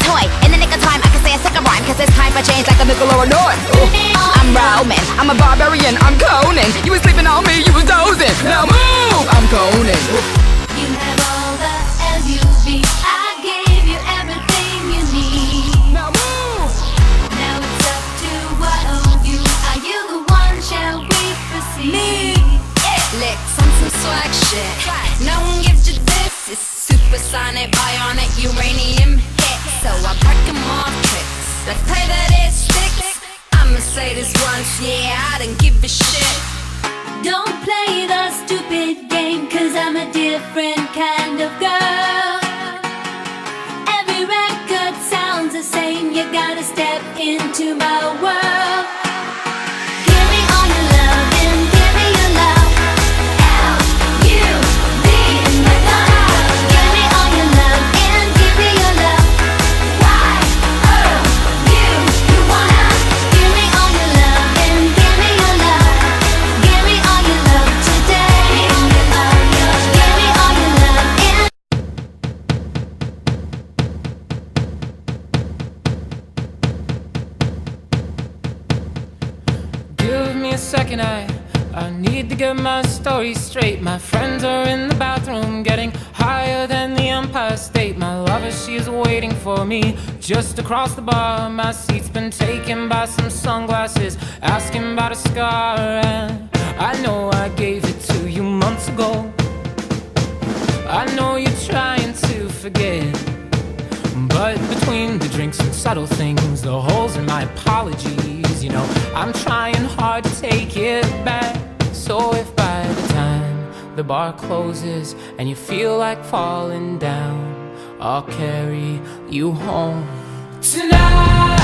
toy. In the nick of time, I can say a second rhyme, cause it's time for change like a nickel or a dime. I'm Roman, I'm a barbarian, I'm Conan. You was sleeping on me, you was dozing. Now move, I'm Conan. You have all the L-U-V. I gave you everything you need. Now move. Now it's up to what of you. Are you the one? Shall we proceed? Licks on some swag shit. No one gives you this. It's supersonic, bionic, uranium hit. So I break 'em off tricks. Let's play that it sticks. I'ma say this once, yeah, I don't give a shit. Don't play the stupid game, cause I'm a different kind of girl. Every record sounds the same. You gotta step into my world. Give me all your love and give me your love. L-U-V in my love. Give me all your love and give me your love. Y-O-U, you wanna? Give me all your love and give me your love. Give me all your love today. Give me all your love. Give me all your love and Give me a second, I need to get my story straight. My friends are in the bathroom, getting higher than the Empire State. My lover, she is waiting for me just across the bar. My seat's been taken by some sunglasses, asking about a scar. And I know I gave it to you months ago. I know you're trying to forget, but between the drinks and subtle things, the holes in my apologies, you know, I'm trying hard to take it back. So if by the time the bar closes and you feel like falling down, I'll carry you home tonight.